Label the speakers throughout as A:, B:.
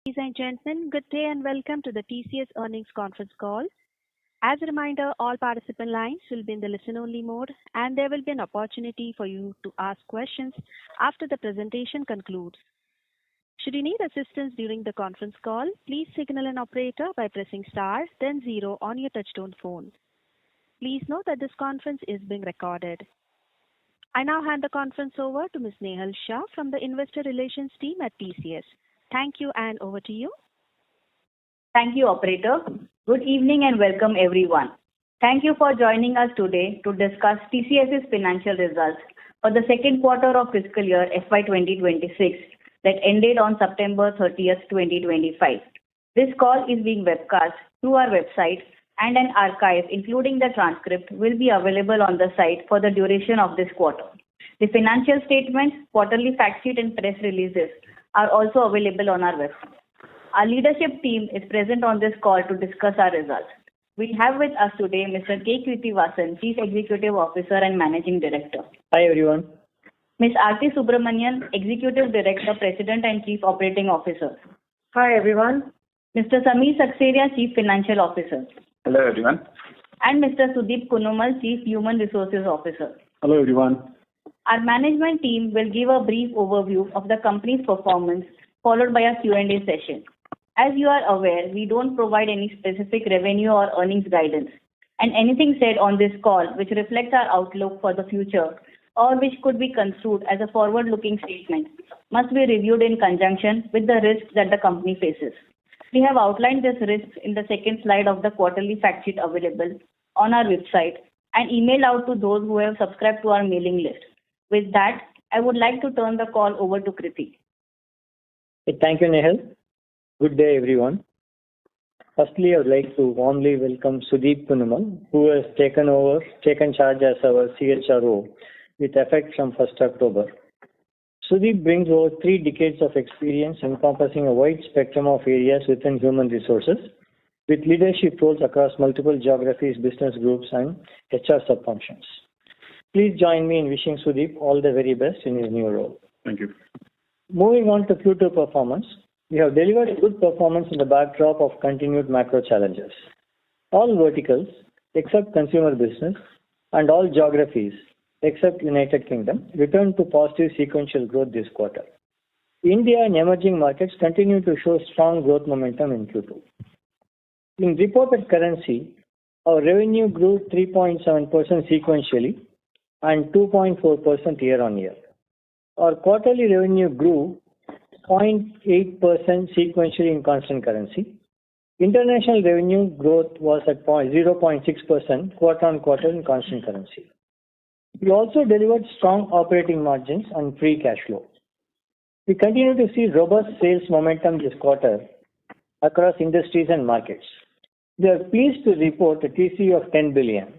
A: Ladies and gentlemen, good day and welcome to the TCS earnings conference call. As a reminder, all participant lines will be in the listen-only mode, and there will be an opportunity for you to ask questions after the presentation concludes. Should you need assistance during the conference call, please signal an operator by pressing star, then zero on your touchtone phone. Please note that this conference is being recorded. I now hand the conference over to Ms. Nehal Shah from the Investor Relations team at TCS. Thank you, and over to you.
B: Thank you, operator. Good evening and welcome everyone. Thank you for joining us today to discuss TCS's financial results for the second quarter of fiscal year FY26 that ended on September 30th, 2025. This call is being webcast through our website, and an archive, including the transcript, will be available on the site for the duration of this quarter. The financial statements, quarterly fact sheet, and press releases are also available on our website. Our leadership team is present on this call to discuss our results. We have with us today Mr. K. Krithivasan, Chief Executive Officer and Managing Director.
C: Hi everyone.
B: Ms. Aarti Subramanian, Executive Director, President and Chief Operating Officer.
D: Hi everyone.
B: Mr. Samir Sakseria, Chief Financial Officer.
E: Hello everyone.
B: And Mr. Sudeep Kunumal, Chief Human Resources Officer.
E: Hello everyone.
B: Our management team will give a brief overview of the company's performance, followed by a Q&A session. As you are aware, we don't provide any specific revenue or earnings guidance, and anything said on this call which reflects our outlook for the future or which could be construed as a forward-looking statement must be reviewed in conjunction with the risks that the company faces. We have outlined these risks in the second slide of the quarterly fact sheet available on our website and emailed out to those who have subscribed to our mailing list. With that, I would like to turn the call over to Krithi.
C: Thank you, Nehal. Good day, everyone. Firstly, I would like to warmly welcome Sudeep Kunumal, who has taken charge as our CHRO with effect from 1st October. Sudeep brings over 3 decades of experience encompassing a wide spectrum of areas within human resources, with leadership roles across multiple geographies, business groups, and HR sub-functions. Please join me in wishing Sudeep all the very best in his new role.
E: Thank you.
C: Moving on to Q2 performance, we have delivered a good performance in the backdrop of continued macro challenges. All verticals, except consumer business, and all geographies, except United Kingdom, returned to positive sequential growth this quarter. India and emerging markets continue to show strong growth momentum in Q2. In reported currency, our revenue grew 3.7% sequentially and 2.4% year-on-year. Our quarterly revenue grew 0.8% sequentially in constant currency. International revenue growth was at 0.6% quarter-on-quarter in constant currency. We also delivered strong operating margins and free cash flow. We continue to see robust sales momentum this quarter across industries and markets. We are pleased to report a TCV of $10 billion.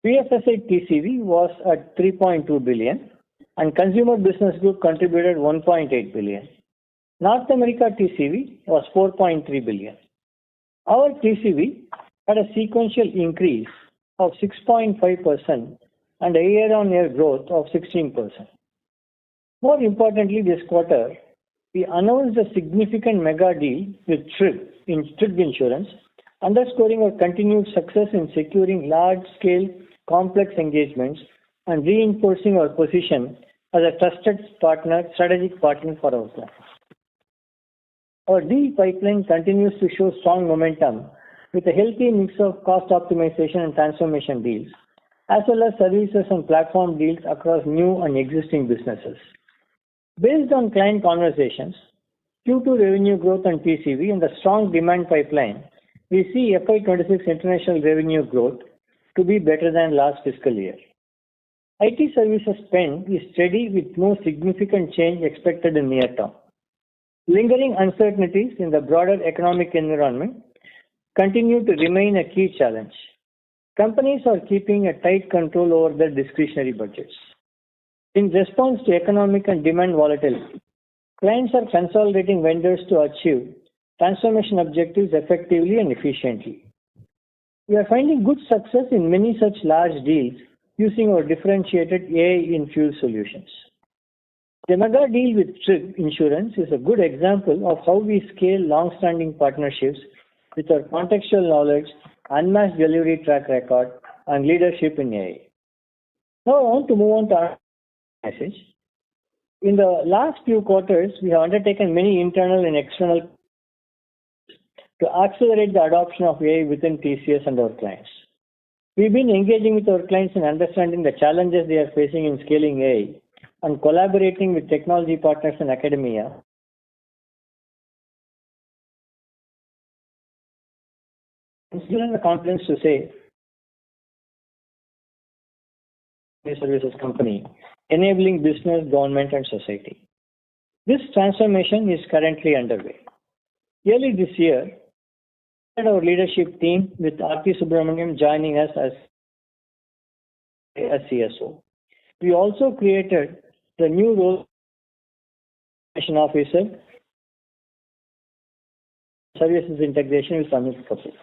C: BFSI TCV was at $3.2 billion, and Consumer Business Group contributed $1.8 billion. North America TCV was $4.3 billion. Our TCV had a sequential increase of 6.5% and a year-on-year growth of 16%. More importantly, this quarter, we announced a significant mega deal with Tryg Insurance, underscoring our continued success in securing large-scale, complex engagements and reinforcing our position as a trusted strategic partner for our clients. Our deal pipeline continues to show strong momentum with a healthy mix of cost optimization and transformation deals, as well as services and platform deals across new and existing businesses. Based on client conversations, Q2 revenue growth and TCV and the strong demand pipeline, we see FY26 international revenue growth to be better than last fiscal year. IT services spend is steady with no significant change expected in near term. Lingering uncertainties in the broader economic environment continue to remain a key challenge. Companies are keeping a tight control over their discretionary budgets. In response to economic and demand volatility, clients are consolidating vendors to achieve transformation objectives effectively and efficiently. We are finding good success in many such large deals using our differentiated AI-infused solutions. The mega deal with Trig Insurance is a good example of how we scale long-standing partnerships with our contextual knowledge, unmatched delivery track record, and leadership in AI. Now I want to move on to our message. In the last few quarters, we have undertaken many internal and external to accelerate the adoption of AI within TCS and our clients. We've been engaging with our clients in understanding the challenges they are facing in scaling AI and collaborating with technology partners and academia. I'm still in the confidence to say services company, enabling business, government, and society. This transformation is currently underway. Early this year, our leadership team with R.P. Subramaniam joining us as CSO. We also created the new role officer, services integration with Amit Kapoor.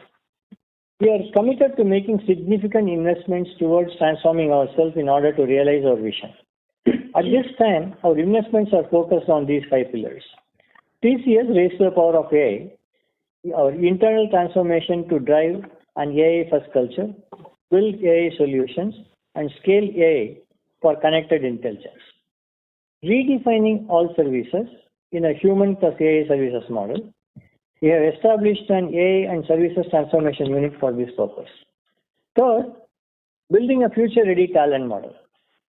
C: We are committed to making significant investments towards transforming ourselves in order to realize our vision. At this time, our investments are focused on these 5 pillars. TCS raised the power of AI, our internal transformation to drive an AI-first culture, build AI solutions, and scale AI for connected intelligence. Redefining all services in a human plus AI services model. We have established an AI and services transformation unit for this purpose. Third, building a future-ready talent model.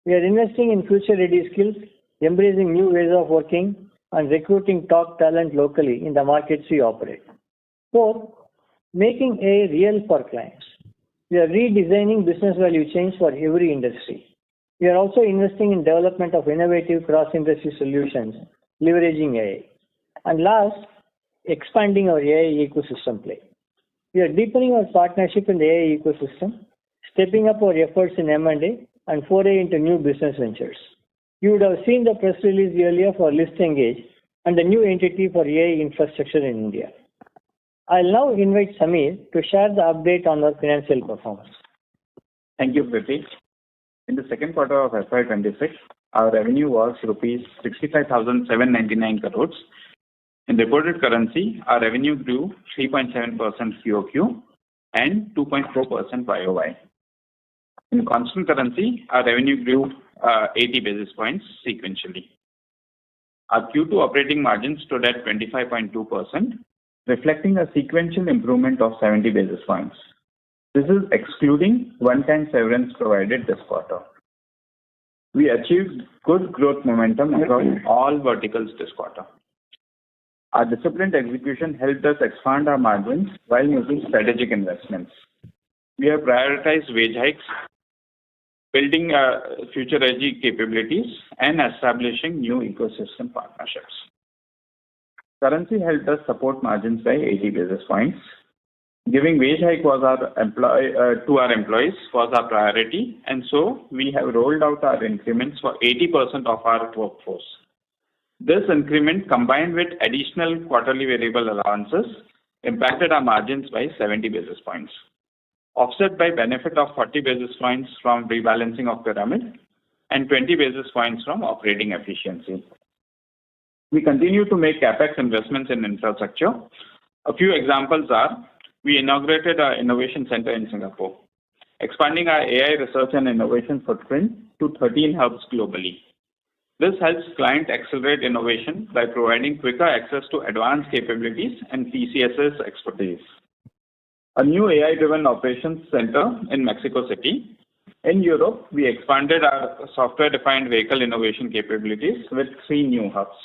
C: We are investing in future-ready skills, embracing new ways of working, and recruiting top talent locally in the markets we operate. Fourth, making AI real for clients. We are redesigning business value chains for every industry. We are also investing in development of innovative cross-industry solutions, leveraging AI. And last, expanding our AI ecosystem play. We are deepening our partnership in the AI ecosystem, stepping up our efforts in M&A, and foray into new business ventures. You would have seen the press release earlier for List Engage and the new entity for AI infrastructure in India. I'll now invite Samir to share the update on our financial performance.
E: Thank you, Priti. In the second quarter of FY26, our revenue was rupees 65,799 crores. In reported currency, our revenue grew 3.7% QOQ and 2.4% YOY. In constant currency, our revenue grew 80 basis points sequentially. Our Q2 operating margin stood at 25.2%, reflecting a sequential improvement of 70 basis points. This is excluding one-time severance provided this quarter. We achieved good growth momentum across all verticals this quarter. Our disciplined execution helped us expand our margins while making strategic investments. We have prioritized wage hikes, building future-ready capabilities, and establishing new ecosystem partnerships. Currency helped us support margins by 80 basis points. Giving wage hike to our employees was our priority, and so we have rolled out our increments for 80% of our workforce. This increment, combined with additional quarterly variable allowances, impacted our margins by 70 basis points, offset by benefit of 40 basis points from rebalancing of pyramid and 20 basis points from operating efficiency. We continue to make CapEx investments in infrastructure. A few examples are, we inaugurated our innovation center in Singapore, expanding our AI research and innovation footprint to 13 hubs globally. This helps clients accelerate innovation by providing quicker access to advanced capabilities and TCS's expertise. A new AI-driven operations center in Mexico City. In Europe, we expanded our software-defined vehicle innovation capabilities with 3 new hubs.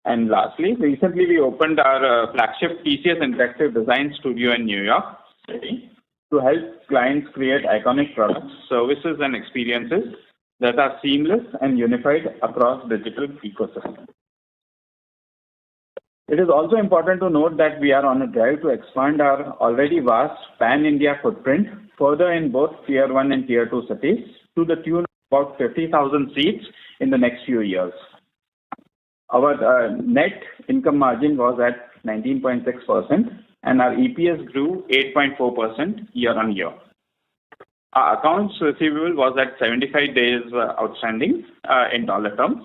E: And lastly, recently we opened our flagship TCS Interactive Design Studio in New York City to help clients create iconic products, services, and experiences that are seamless and unified across digital ecosystem. It is also important to note that we are on a drive to expand our already vast pan-India footprint further in both Tier 1 and Tier 2 cities to the tune of about 50,000 seats in the next few years. Our net income margin was at 19.6% and our EPS grew 8.4% year on year. Our accounts receivable was at 75 days outstanding in dollar terms.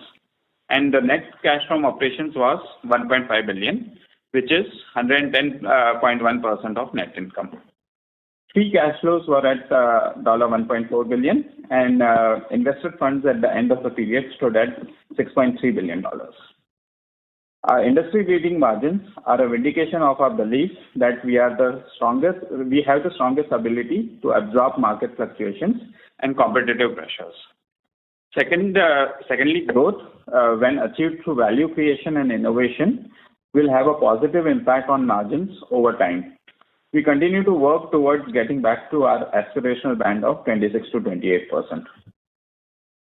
E: and the net cash from operations was 1.5 billion, which is 110.1% of net income. Free cash flows were at $1.4 billion, and invested funds at the end of the period stood at $6.3 billion. Our industry-leading margins are a vindication of our belief that we have the strongest ability to absorb market fluctuations and competitive pressures. Secondly, growth, when achieved through value creation and innovation, will have a positive impact on margins over time. We continue to work towards getting back to our aspirational band of 26 to 28%.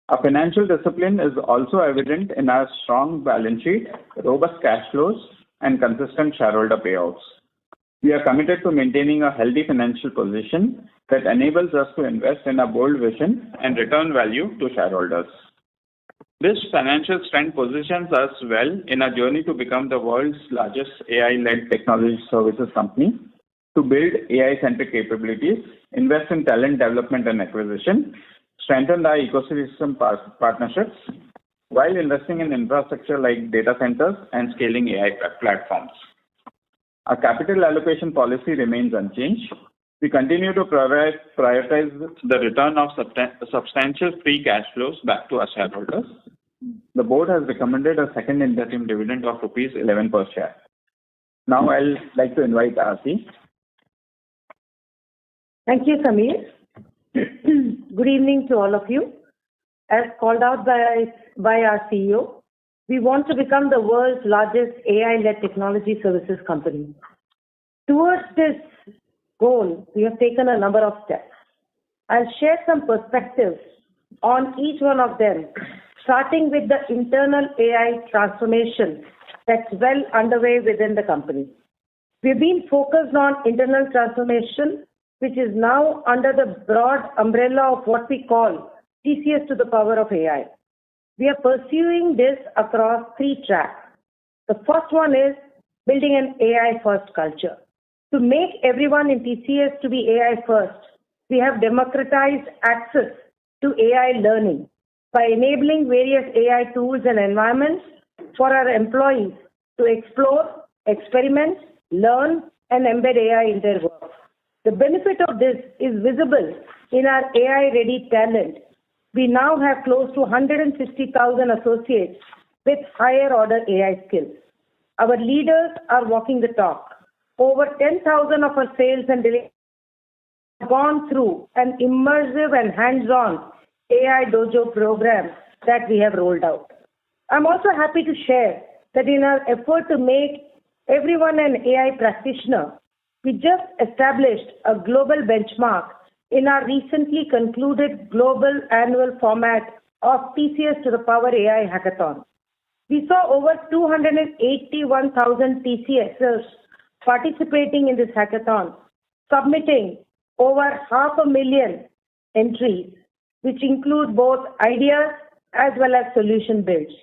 E: Our financial discipline is also evident in our strong balance sheet, robust cash flows, and consistent shareholder payouts. We are committed to maintaining a healthy financial position that enables us to invest in a bold vision and return value to shareholders. This financial strength positions us well in our journey to become the world's largest AI-led technology services company, to build AI-centric capabilities, invest in talent development and acquisition, strengthen our ecosystem partnerships, while investing in infrastructure like data centers and scaling AI platforms. Our capital allocation policy remains unchanged. We continue to prioritize the return of substantial free cash flows back to our shareholders. The board has recommended a second interim dividend of rupees 11 per share. Now I'll like to invite Aarti.
D: Thank you, Samir. Good evening to all of you. As called out by our CEO, we want to become the world's largest AI-led technology services company. Towards this goal, we have taken a number of steps. I'll share some perspectives on each one of them, starting with the internal AI transformation that's well underway within the company. We've been focused on internal transformation, which is now under the broad umbrella of what we call TCS to the power of AI. We are pursuing this across 3 tracks. The first one is building an AI-first culture. To make everyone in TCS to be AI-first, we have democratized access to AI learning by enabling various AI tools and environments for our employees to explore, experiment, learn, and embed AI in their work. The benefit of this is visible in our AI-ready talent. We now have close to 160,000 associates with higher order AI skills. Our leaders are walking the talk. Over 10,000 of our sales and delivery have gone through an immersive and hands-on AI dojo program that we have rolled out. I'm also happy to share that in our effort to make everyone an AI practitioner, we just established a global benchmark in our recently concluded global annual format of TCS to the Power AI Hackathon. We saw over 281,000 TCSers participating in this hackathon, submitting over 500,000 entries, which include both ideas as well as solution builds.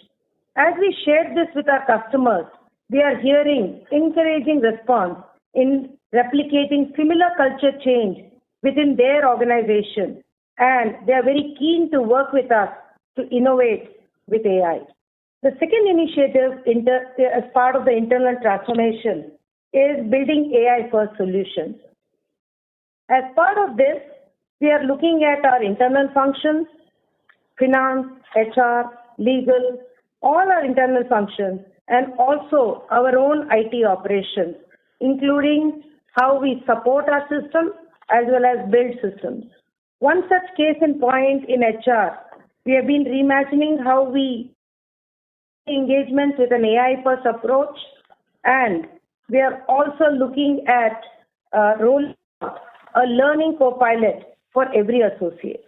D: As we shared this with our customers, we are hearing encouraging response in replicating similar culture change within their organization, and they are very keen to work with us to innovate with AI. The second initiative as part of the internal transformation is building AI-first solutions. As part of this, we are looking at our internal functions, finance, HR, legal, all our internal functions, and also our own IT operations, including how we support our systems as well as build systems. One such case in point in HR, we have been reimagining how we engagement with an AI-first approach, and we are also looking at rolling out a learning co-pilot for every associate.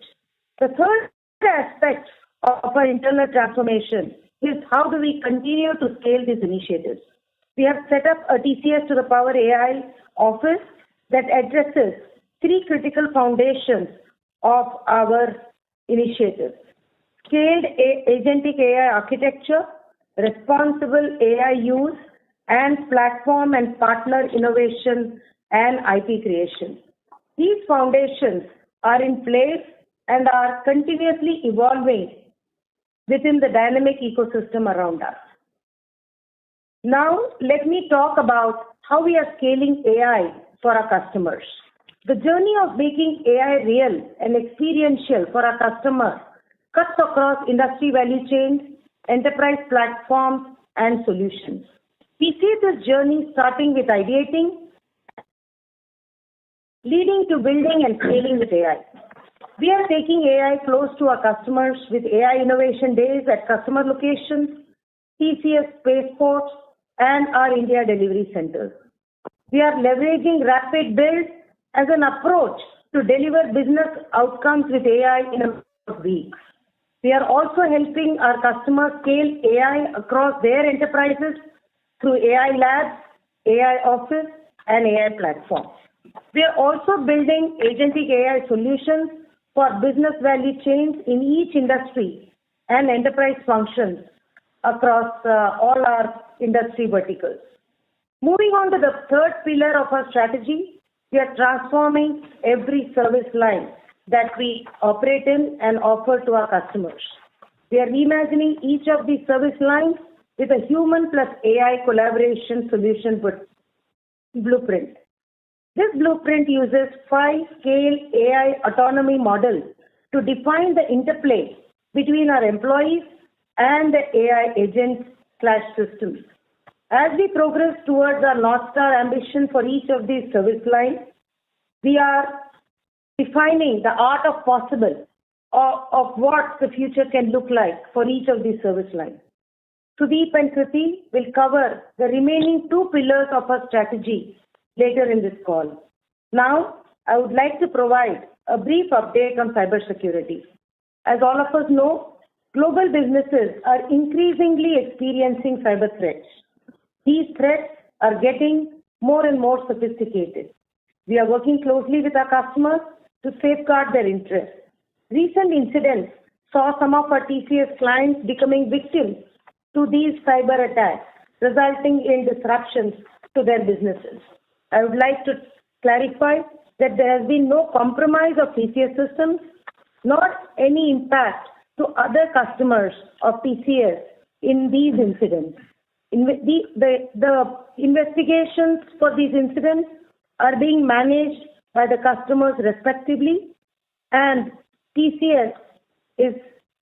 D: The third aspect of our internal transformation is how do we continue to scale these initiatives. We have set up a TCS to the Power AI office that addresses 3 critical foundations of our initiatives: scaled agentic AI architecture, responsible AI use, and platform and partner innovation and IP creation. These foundations are in place and are continuously evolving within the dynamic ecosystem around us. Now, let me talk about how we are scaling AI for our customers. The journey of making AI real and experiential for our customers cuts across industry value chains, enterprise platforms, and solutions. We see this journey starting with ideating, leading to building and scaling with AI. We are taking AI close to our customers with AI Innovation Days at customer locations, TCS spaceports, and our India delivery centers. We are leveraging rapid build as an approach to deliver business outcomes with AI in a matter of weeks. We are also helping our customers scale AI across their enterprises through AI labs, AI office, and AI platforms. We are also building agentic AI solutions for business value chains in each industry and enterprise functions across all our industry verticals. Moving on to the third pillar of our strategy, we are transforming every service line that we operate in and offer to our customers. We are reimagining each of these service lines with a human plus AI collaboration solution blueprint. This blueprint uses 5-scale AI autonomy model to define the interplay between our employees and the AI agents/systems. As we progress towards our North Star ambition for each of these service lines, we are defining the art of possible of what the future can look like for each of these service lines. Sudeep and Kriti will cover the remaining two pillars of our strategy later in this call. Now, I would like to provide a brief update on cybersecurity. As all of us know, global businesses are increasingly experiencing cyber threats. These threats are getting more and more sophisticated. We are working closely with our customers to safeguard their interests. Recent incidents saw some of our TCS clients becoming victims to these cyber attacks, resulting in disruptions to their businesses. I would like to clarify that there has been no compromise of TCS systems, nor any impact to other customers of TCS in these incidents. The investigations for these incidents are being managed by the customers respectively, and TCS is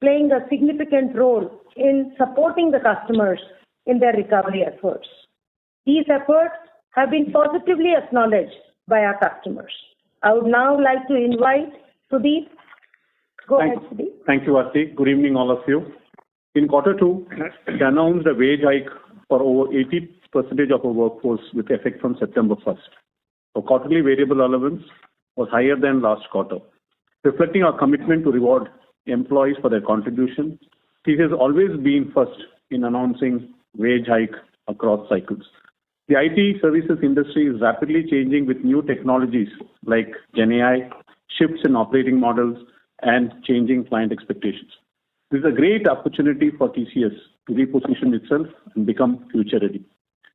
D: playing a significant role in supporting the customers in their recovery efforts. These efforts have been positively acknowledged by our customers. I would now like to invite Sudeep. Go ahead, Sudeep.
F: Thank you, Aarti. Good evening, all of you. In quarter two, we announced a wage hike for over 80% of our workforce with effect from September 1st. Our quarterly variable allowance was higher than last quarter, reflecting our commitment to reward employees for their contribution. TCS has always been first in announcing wage hike across cycles. The IT services industry is rapidly changing with new technologies like GenAI, shifts in operating models, and changing client expectations. This is a great opportunity for TCS to reposition itself and become future ready.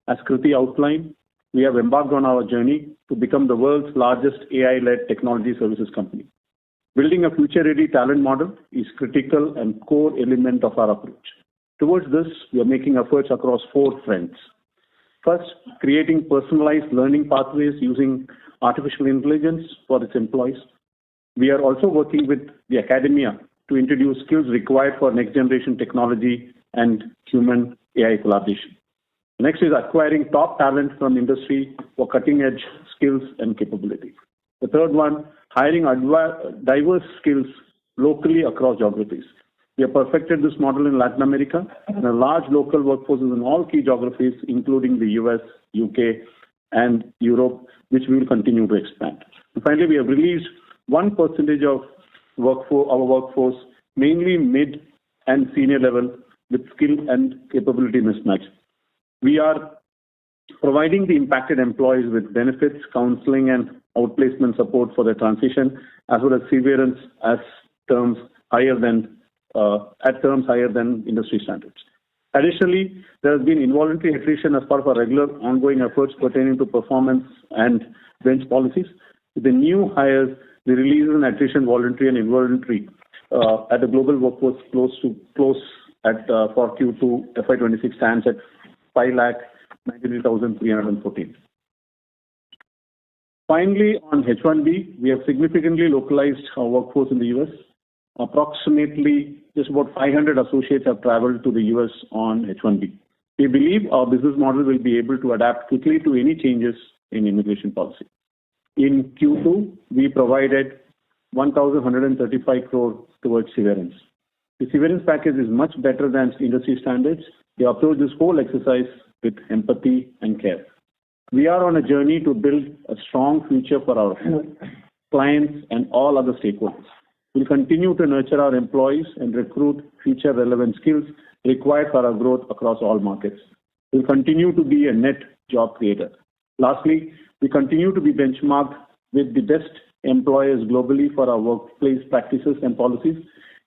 F: As Kriti outlined, we have embarked on our journey to become the world's largest AI-led technology services company. Building a future-ready talent model is critical and core element of our approach. Towards this, we are making efforts across 4 fronts. First, creating personalized learning pathways using artificial intelligence for its employees. We are also working with the academia to introduce skills required for next-generation technology and human AI collaboration. Next is acquiring top talent from industry for cutting-edge skills and capability. The third one, hiring diverse skills locally across geographies. We have perfected this model in Latin America and a large local workforces in all key geographies, including the US, UK, and Europe, which we will continue to expand. And finally, we have released 1% of our workforce, mainly mid and senior level, with skill and capability mismatch. We are providing the impacted employees with benefits, counseling, and outplacement support for their transition, as well as severance at terms higher than industry standards. Additionally, there has been involuntary attrition as part of our regular ongoing efforts pertaining to performance and bench policies. With the new hires, the release and attrition, voluntary and involuntary, at the global workforce close at for Q2 FY26 stands at 5,93,314. Finally, on H1B, we have significantly localized our workforce in the US. Approximately just about 500 associates have traveled to the US on H1B. We believe our business model will be able to adapt quickly to any changes in immigration policy. In Q2, we provided 1,135 crore towards severance. The severance package is much better than industry standards. We approach this whole exercise with empathy and care. We are on a journey to build a strong future for our clients and all other stakeholders. We'll continue to nurture our employees and recruit future relevant skills required for our growth across all markets. We'll continue to be a net job creator. Lastly, we continue to be benchmarked with the best employers globally for our workplace practices and policies.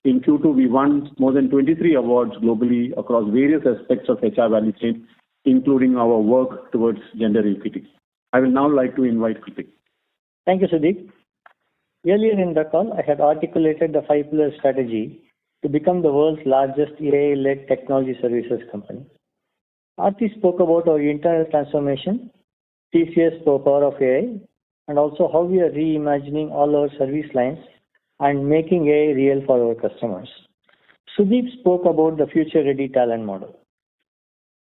F: In Q2, we won more than 23 awards globally across various aspects of HR value chain, including our work towards gender equity. I will now like to invite Kritik.
C: Thank you, Sudeep. Earlier in the call, I had articulated the 5-pillar strategy to become the world's largest AI-led technology services company. Aarti spoke about our internal transformation, TCS for power of AI, and also how we are reimagining all our service lines and making AI real for our customers. Sudeep spoke about the future-ready talent model.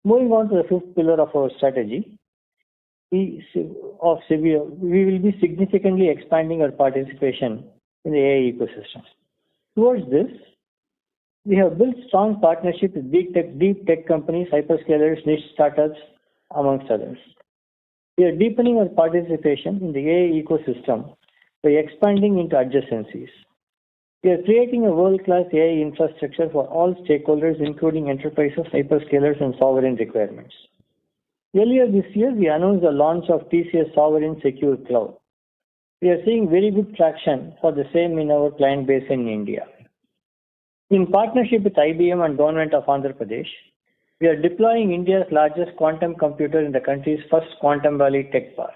C: Moving on to the 5th pillar of our strategy, we will be significantly expanding our participation in the AI ecosystem. Towards this, we have built strong partnerships with deep tech companies, hyperscalers, niche startups, amongst others. We are deepening our participation in the AI ecosystem by expanding into adjacencies. We are creating a world-class AI infrastructure for all stakeholders, including enterprises, hyperscalers, and sovereign requirements. Earlier this year, we announced the launch of TCS Sovereign Secure Cloud. We are seeing very good traction for the same in our client base in India. In partnership with IBM and Government of Andhra Pradesh, we are deploying India's largest quantum computer in the country's first Quantum Valley Tech Park.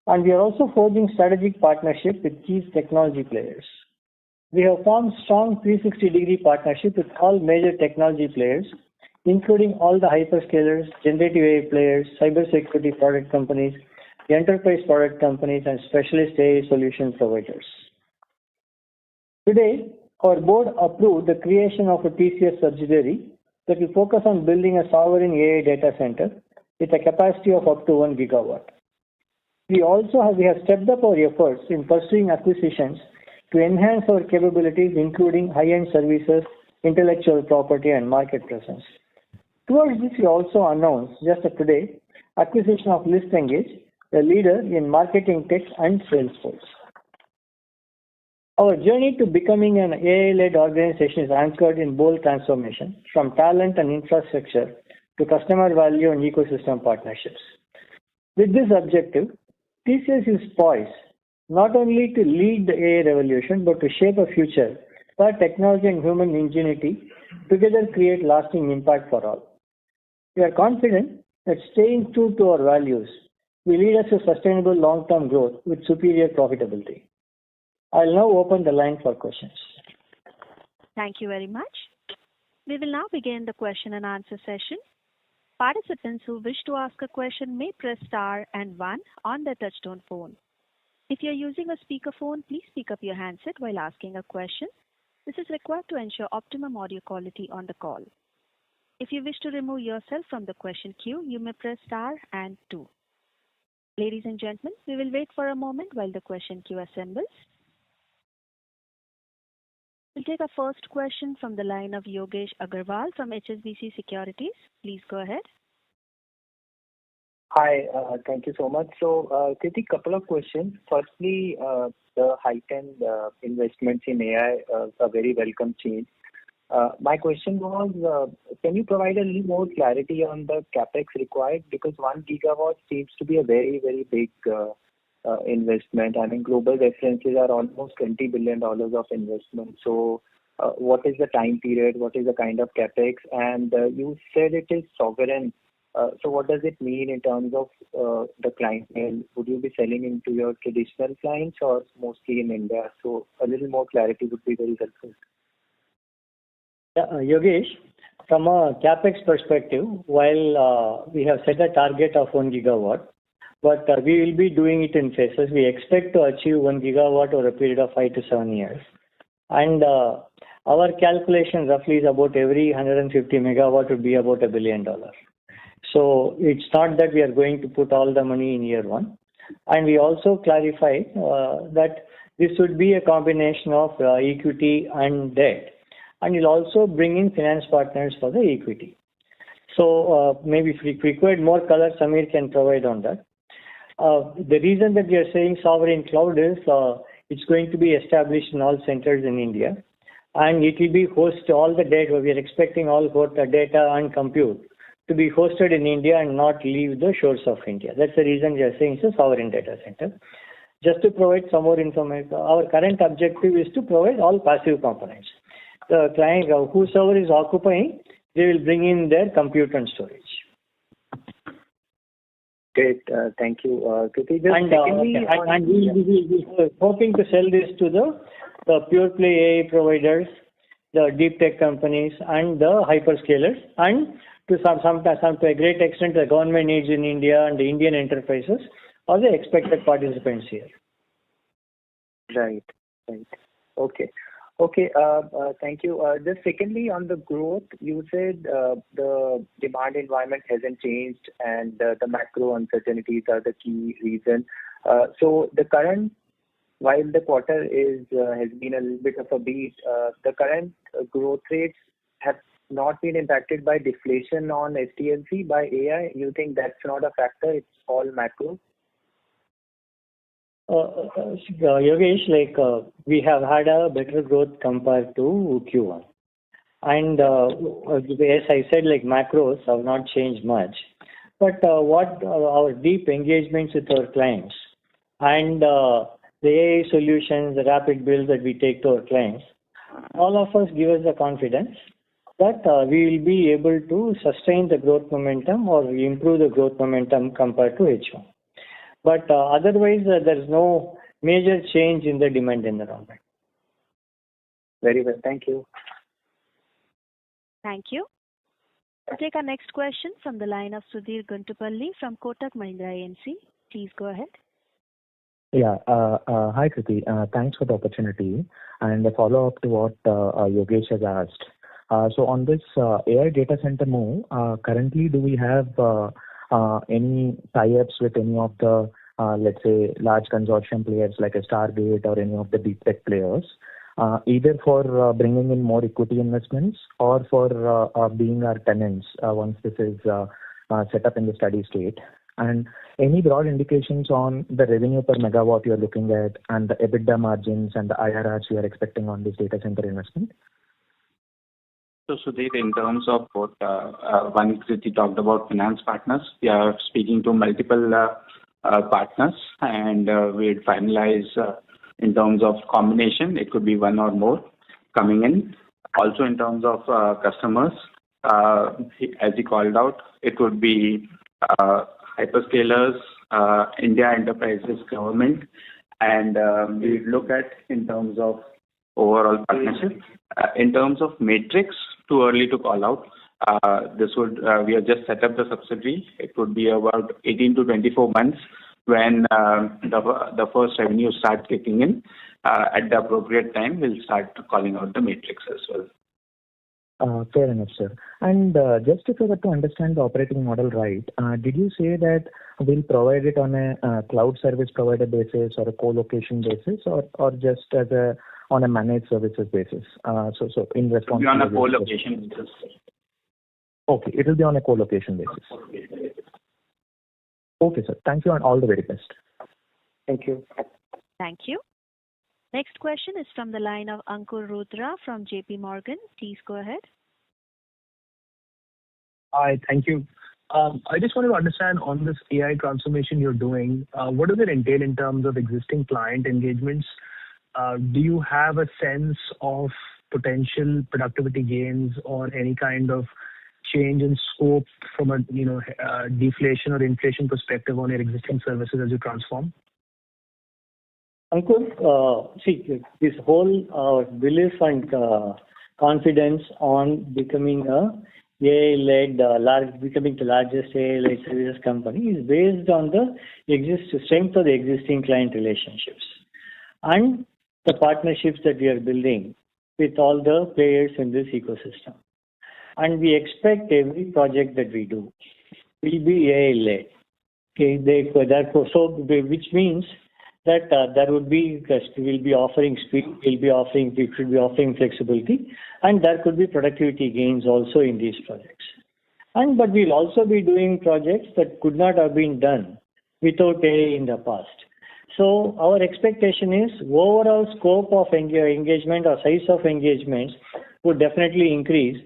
C: And we are also forging strategic partnerships with key technology players. We have formed strong 360-degree partnerships with all major technology players, including all the hyperscalers, generative AI players, cybersecurity product companies, enterprise product companies, and specialist AI solution providers. Today, our board approved the creation of a TCS subsidiary that will focus on building a sovereign AI data center with a capacity of up to 1 gigawatt. We have stepped up our efforts in pursuing acquisitions to enhance our capabilities, including high-end services, intellectual property, and market presence. Towards this, we also announced just today acquisition of ListEngage, a leader in marketing tech and Salesforce. Our journey to becoming an AI-led organization is anchored in bold transformation from talent and infrastructure to customer value and ecosystem partnerships. With this objective, TCS is poised not only to lead the AI revolution, but to shape a future where technology and human ingenuity together create lasting impact for all. We are confident that staying true to our values will lead us to sustainable long-term growth with superior profitability. I'll now open the line for questions.
A: Thank you very much. We will now begin the question and answer session. Participants who wish to ask a question may press star and 1 on their touchtone phone. If you're using a speakerphone, please pick up your handset while asking a question. This is required to ensure optimum audio quality on the call. If you wish to remove yourself from the question queue, you may press star and 2. Ladies and gentlemen, we will wait for a moment while the question queue assembles. We'll take our first question from the line of Yogesh Agarwal from HSBC Securities. Please go ahead.
G: Hi, thank you so much. So, Kritik, couple of questions. Firstly, the heightened investments in AI are very welcome change. My question was, can you provide a little more clarity on the capex required? Because 1 gigawatt seems to be a very, very big investment. I mean, global references are almost $20 billion of investment. So, what is the time period? What is the kind of capex? And you said it is sovereign. So what does it mean in terms of the clientele? Would you be selling into your traditional clients or mostly in India? So a little more clarity would be very helpful.
C: Yeah, Yogesh, from a capex perspective, while we have set a target of 1 gigawatt, but we will be doing it in phases. We expect to achieve 1 gigawatt over a period of 5 to 7 years. And our calculation roughly is about every 150 megawatt would be about $1 billion. So it's not that we are going to put all the money in year one. And we also clarified that this would be a combination of equity and debt. And we'll also bring in finance partners for the equity. So maybe if we required more color, Samir can provide on that. The reason that we are saying sovereign cloud is it's going to be established in all centers in India. And it will be hosted, all the data, we are expecting all the data and compute to be hosted in India and not leave the shores of India. That's the reason we are saying it's a sovereign data center. Just to provide some more information, our current objective is to provide all passive components. The client, whosoever is occupying, they will bring in their compute and storage.
G: Great. Thank you.
C: And we are hoping to sell this to the pure play AI providers, the deep tech companies, and the hyperscalers, and to to a great extent, the government needs in India and the Indian enterprises are the expected participants here.
G: Right. Okay. Thank you. Just secondly, on the growth, you said the demand environment hasn't changed and the macro uncertainties are the key reason. So the current, while the quarter has been a little bit of a beat, the current growth rates have not been impacted by deflation on SDLC by AI. You think that's not a factor? It's all macro?
C: Yogesh, we have had a better growth compared to Q1. And as I said, macros have not changed much. But what our deep engagements with our clients and the AI solutions, the rapid builds that we take to our clients, all of us give us the confidence that we will be able to sustain the growth momentum or improve the growth momentum compared to H1. But otherwise, there is no major change in the demand environment.
G: Very well. Thank you.
A: Thank you. We'll take our next question from the line of Sudhir Guntupalli from Kotak Mahindra AMC. Please go ahead.
H: Yeah. Hi, Kriti. Thanks for the opportunity. And a follow-up to what Yogesh has asked. So on this AI data center move, currently do we have any tie-ups with any of the, let's say, large consortium players like a Stargate or any of the deep tech players, either for bringing in more equity investments or for being our tenants once this is set up in the steady state? And any broad indications on the revenue per megawatt you're looking at and the EBITDA margins and the IRRs you are expecting on this data center investment?
E: So, Sudhir, in terms of what one Kriti talked about finance partners, we are speaking to multiple partners and we'll finalize in terms of combination. It could be one or more coming in. Also, in terms of customers, as he called out, it would be hyperscalers, India enterprises, government, and we look at in terms of overall partnership. In terms of matrix, too early to call out. We have just set up the subsidiary. It would be about 18 to 24 months when the first revenue starts kicking in. At the appropriate time, we'll start calling out the matrix as well.
H: Fair enough, sir. And just if I were to understand the operating model right, did you say that we'll provide it on a cloud service provider basis or a co-location basis or just as on a managed services basis? So in response
E: on a co-location basis.
H: Okay, it will be on a co-location basis. Okay, sir. Thank you and all the very best.
G: Thank you.
A: Thank you. Next question is from the line of Ankur Rudra from JP Morgan. Please go ahead.
I: Hi, thank you. I just wanted to understand on this AI transformation you're doing, what does it entail in terms of existing client engagements? Do you have a sense of potential productivity gains or any kind of change in scope from a deflation or inflation perspective on your existing services as you transform?
C: Ankur, see, this whole belief and confidence on becoming becoming the largest AI-led services company is based on the strength of the existing client relationships and the partnerships that we are building with all the players in this ecosystem. And we expect every project that we do will be AI-led. Okay, which means that we will be offering speed, we should be offering flexibility, and there could be productivity gains also in these projects. But we'll also be doing projects that could not have been done without AI in the past. So our expectation is overall scope of engagement or size of engagements would definitely increase,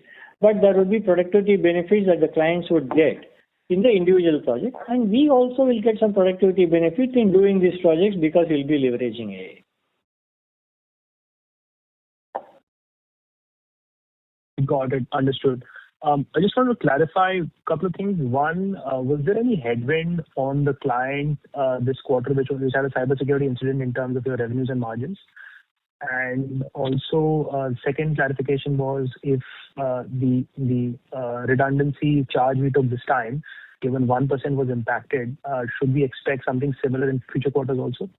C: but there would be productivity benefits that the clients would get in the individual project, and we also will get some productivity benefits in doing these projects because we'll be leveraging AI.
I: Got it. Understood. I just want to clarify a couple of things. One, was there any headwind on the client this quarter which had a cybersecurity incident in terms of your revenues and margins? And also, second clarification was if the redundancy charge we took this time, given 1% was impacted, should we expect something similar in future quarters also?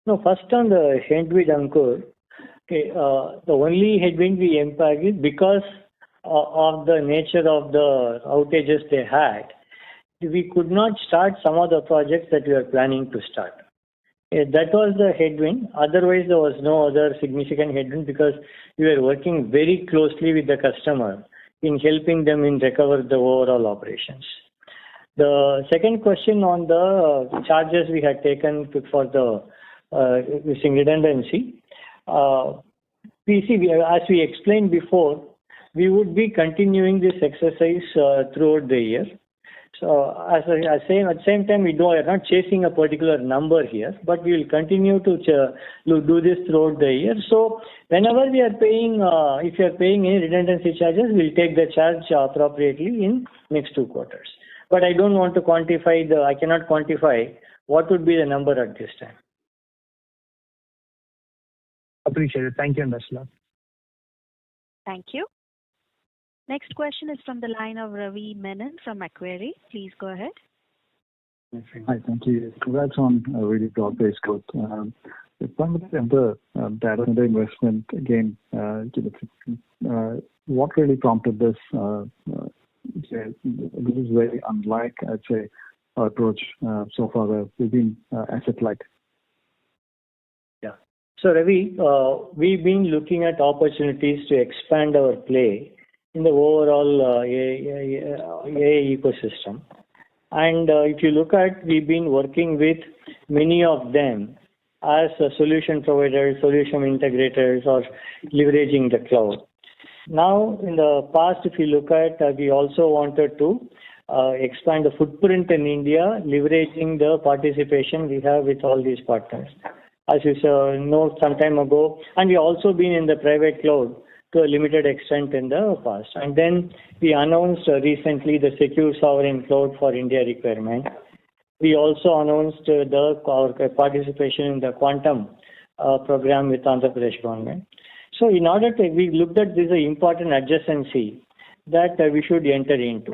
C: No, first on the headwind, Ankur. Okay, the only headwind we impact is because of the nature of the outages they had. We could not start some of the projects that we were planning to start. That was the headwind. Otherwise, there was no other significant headwind because we were working very closely with the customer in helping them in recover the overall operations. The second question on the charges we had taken for the redundancy. As we explained before, we would be continuing this exercise throughout the year. So at the same time, we are not chasing a particular number here, but we will continue to do this throughout the year. So whenever we are paying, if you are paying any redundancy charges, we'll take the charge appropriately in next 2 quarters. But I don't want to I cannot quantify what would be the number at this time.
I: Appreciate it. Thank you, and best of luck.
A: Thank you. Next question is from the line of Ravi Menon from Macquarie. Please go ahead.
J: Hi, thank you. Congrats on a really broad-based growth. If I'm looking at the data center investment again, what really prompted this? This is very unlike, I'd say, our approach so far where we've been asset-light.
C: Yeah. So Ravi, we've been looking at opportunities to expand our play in the overall AI ecosystem. And if you look at, we've been working with many of them as solution providers, solution integrators, or leveraging the cloud. Now, in the past, if you look at, we also wanted to expand the footprint in India, leveraging the participation we have with all these partners. As you know, some time ago, and we also been in the private cloud to a limited extent in the past. And then we announced recently the Secure Sovereign Cloud for India requirement. We also announced our participation in the quantum program with Andhra Pradesh government. So in order to, we looked at this as an important adjacency that we should enter into.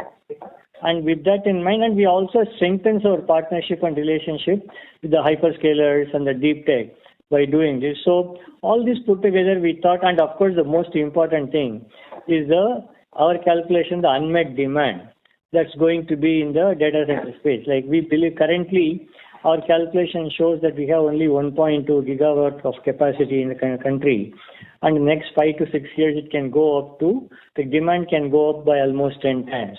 C: And with that in mind, and we also strengthened our partnership and relationship with the hyperscalers and the deep tech by doing this. So all this put together, we thought, and of course the most important thing is our calculation, the unmet demand that's going to be in the data center space. Like we believe currently, our calculation shows that we have only 1.2 gigawatt of capacity in the country. And in the next 5 to 6 years, it can go up to, the demand can go up by almost 10 times.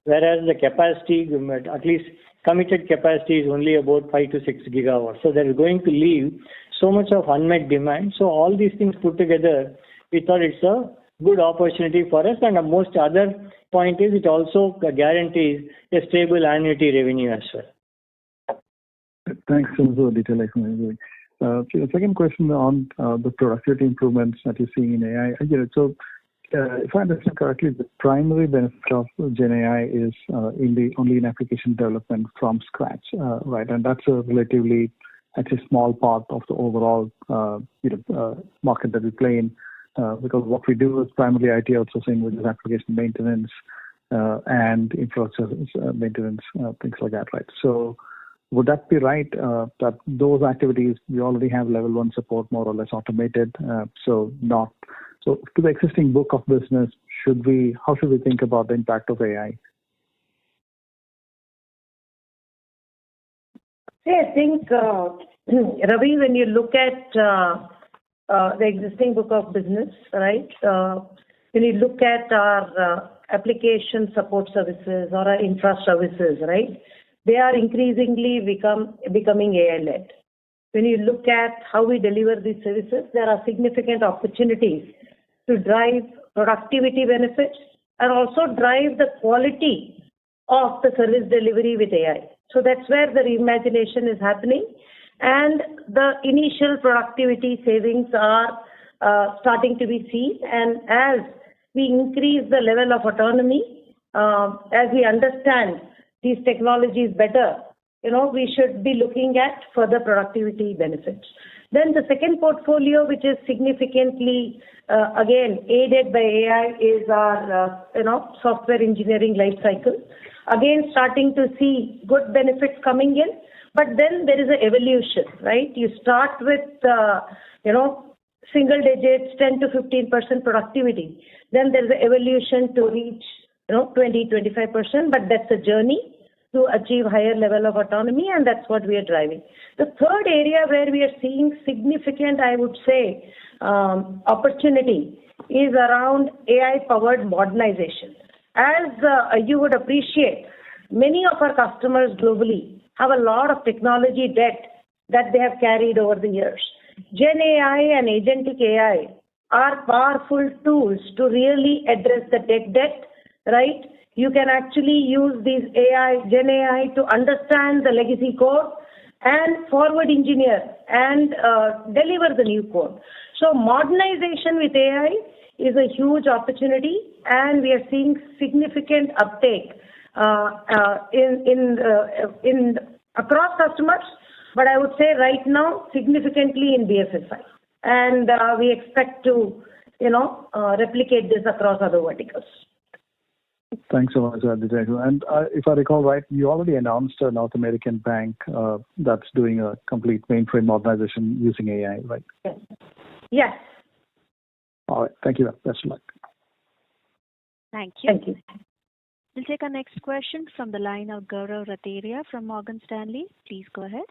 C: Whereas the capacity, at least committed capacity, is only about 5 to 6 gigawatts. So that is going to leave so much of unmet demand. So all these things put together, we thought it's a good opportunity for us. And the most other point is it also guarantees a stable annuity revenue as well.
J: Thanks for the detailed explanation. The second question on the productivity improvements that you're seeing in AI. I get it. So if I understand correctly, the primary benefit of GenAI is only in application development from scratch, right? And that's a relatively, actually small part of the overall market that we play in, because what we do is primarily IT outsourcing, which is application maintenance and infrastructure maintenance, things like that, right? So would that be right, that those activities, we already have level 1 support more or less automated, so to the existing book of business, how should we think about the impact of AI?
D: I think, Ravi, when you look at the existing book of business, right, when you look at our application support services or our infra services, right, they are increasingly becoming AI-led. When you look at how we deliver these services, there are significant opportunities to drive productivity benefits and also drive the quality of the service delivery with AI. So that's where the reimagination is happening, and the initial productivity savings are starting to be seen. And as we increase the level of autonomy, as we understand these technologies better, we should be looking at further productivity benefits. Then the second portfolio, which is significantly, again, aided by AI, is our, software engineering life cycle. Again, starting to see good benefits coming in, but then there is an evolution, right? You start with, single digits, 10 to 15% productivity. Then there's an evolution to reach, 20-25%, but that's a journey to achieve higher level of autonomy, and that's what we are driving. The third area where we are seeing significant, I would say, opportunity is around AI-powered modernization. As you would appreciate, many of our customers globally have a lot of technology debt that they have carried over the years. Gen AI and agentic AI are powerful tools to really address the tech debt, right? You can actually use these Gen AI to understand the legacy code and forward engineer and deliver the new code. So modernization with AI is a huge opportunity, and we are seeing significant uptake in across customers, but I would say right now significantly in BFSI, and we expect to replicate this across other verticals.
J: Thanks so much, Aditya. And if I recall right, you already announced a North American bank that's doing a complete mainframe modernization using AI, right?
D: Yes. Yes.
J: All right. Thank you. Best of luck.
A: Thank you.
D: Thank you.
A: We'll take our next question from the line of Gaurav Rateria from Morgan Stanley. Please go ahead.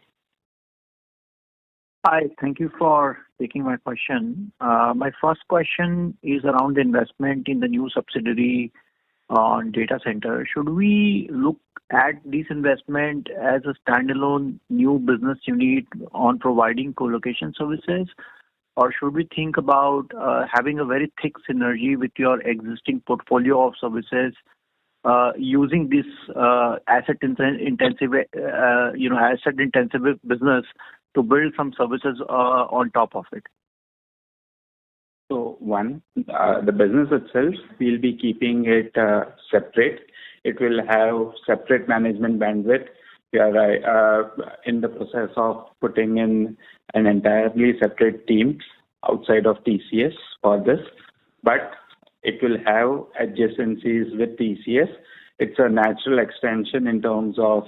K: Hi. Thank you for taking my question. My first question is around the investment in the new subsidiary on data center. Should we look at this investment as a standalone new business unit on providing co-location services, or should we think about having a very thick synergy with your existing portfolio of services, using this asset-intensive business to build some services on top of it?
E: So one, the business itself, we'll be keeping it separate. It will have separate management bandwidth. We are in the process of putting in an entirely separate team outside of TCS for this, but it will have adjacencies with TCS. It's a natural extension in terms of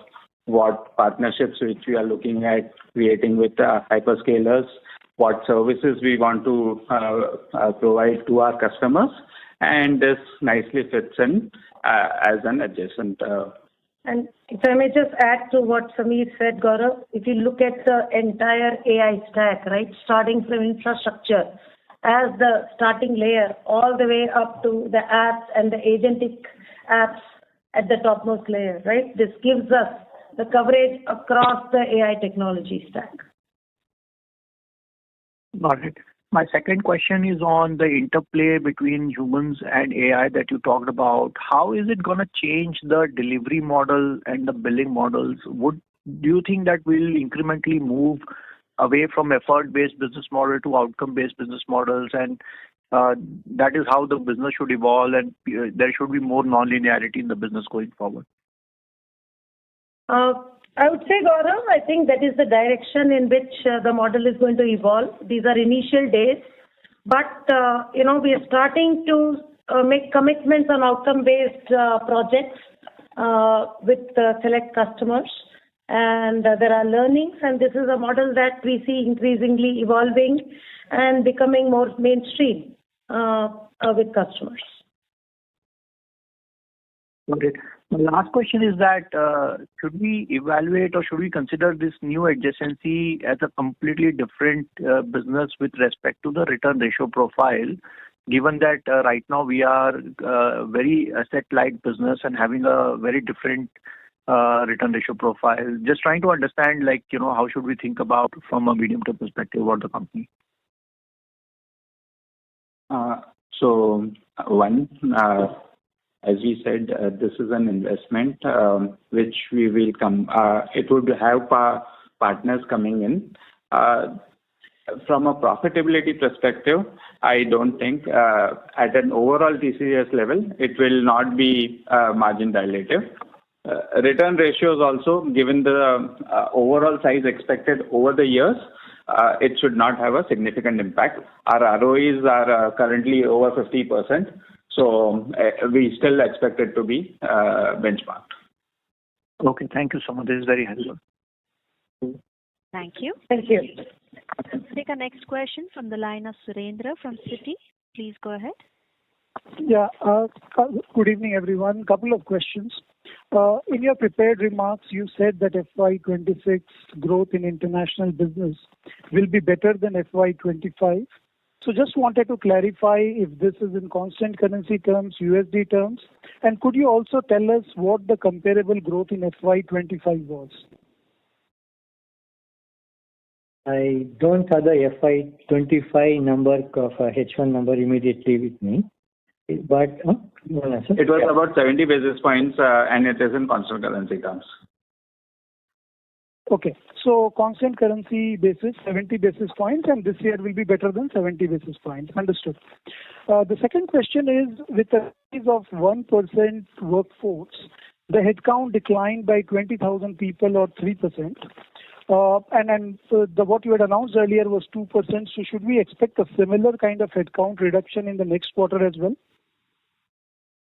E: what partnerships which we are looking at creating with hyperscalers, what services we want to provide to our customers, and this nicely fits in as an adjacent.
D: And if I may just add to what Samir said, Gaurav, if you look at the entire AI stack, right, starting from infrastructure as the starting layer, all the way up to the apps and the agentic apps at the topmost layer, right? This gives us the coverage across the AI technology stack.
K: Got it. My second question is on the interplay between humans and AI that you talked about. How is it going to change the delivery model and the billing models? Do you think that we'll incrementally move away from effort-based business model to outcome-based business models? And that is how the business should evolve and there should be more non-linearity in the business going forward?
D: I would say, Gaurav, I think that is the direction in which the model is going to evolve. These are initial days, but we are starting to make commitments on outcome-based projects with select customers, and there are learnings, and this is a model that we see increasingly evolving and becoming more mainstream with customers.
K: Okay. My last question is that should we evaluate or should we consider this new adjacency as a completely different business with respect to the return ratio profile, given that right now we are very asset-light business and having a very different return ratio profile? Just trying to understand, how should we think about from a medium-term perspective about the company?
E: As we said, this is an investment which we will come. It would have partners coming in. From a profitability perspective, I don't think at an overall TCS level, it will not be margin dilative. Return ratios also, given the overall size expected over the years, it should not have a significant impact. Our ROEs are currently over 50%. So we still expect it to be benchmarked.
K: Okay, thank you so much. This is very helpful.
A: Thank you.
D: Thank you.
A: Let's take our next question from the line of Surendra from Citi. Please go ahead.
L: Yeah. Good evening, everyone. Couple of questions. In your prepared remarks, you said that FY26 growth in international business will be better than FY25. So just wanted to clarify if this is in constant currency terms, USD terms, and could you also tell us what the comparable growth in FY25 was?
C: I don't have the FY25 number of H1 number immediately with me, but
E: it was about 70 basis points and it is in constant currency terms.
L: Okay, so constant currency basis, 70 basis points, and this year will be better than 70 basis points. Understood. The second question is, with a rise of 1% workforce, the headcount declined by 20,000 people or 3%. And what you had announced earlier was 2%. So should we expect a similar kind of headcount reduction in the next quarter as well?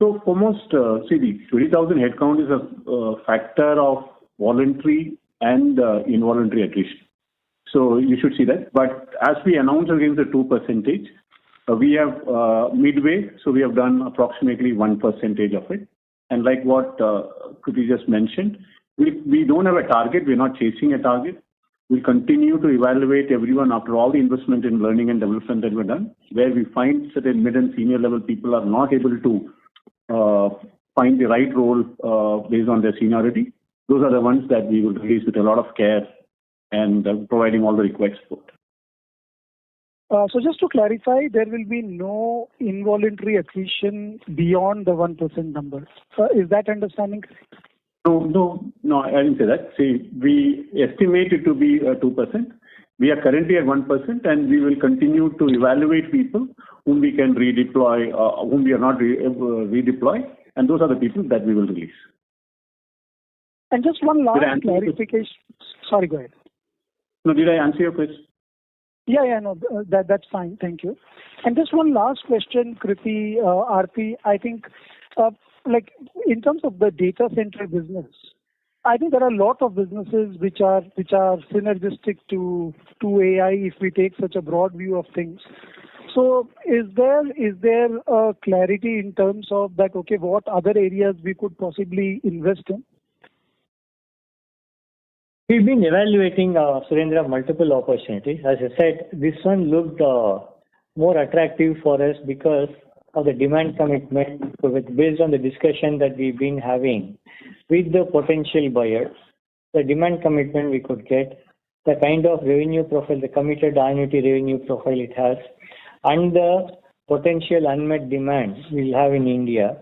F: So almost, the 20,000 headcount is a factor of voluntary and involuntary attrition. So you should see that. But as we announced against the 2%, we have midway, so we have done approximately 1% of it. And like what Kruti just mentioned, we don't have a target. We're not chasing a target. We continue to evaluate everyone after all the investment in learning and development that we've done, where we find certain mid and senior level people are not able to find the right role based on their seniority. Those are the ones that we will release with a lot of care and providing all the required support.
L: So just to clarify, there will be no involuntary attrition beyond the 1% number. Is that understanding correct?
F: No, I didn't say that. See, we estimate it to be 2%. We are currently at 1%, and we will continue to evaluate people whom we can redeploy, whom we are not redeploy, and those are the people that we will release.
L: And just one last clarification. Sorry, go ahead.
F: No, did I answer your question?
L: Yeah, no, that's fine. Thank you. And just one last question, Kriti, Aarti. I think, in terms of the data center business, I think there are a lot of businesses which are synergistic to AI if we take such a broad view of things. So is there a clarity in terms of that, okay, what other areas we could possibly invest in?
C: We've been evaluating, Surendra, multiple opportunities. As I said, this one looked more attractive for us because of the demand commitment based on the discussion that we've been having with the potential buyers, the demand commitment we could get, the kind of revenue profile, the committed annuity revenue profile it has, and the potential unmet demand we'll have in India.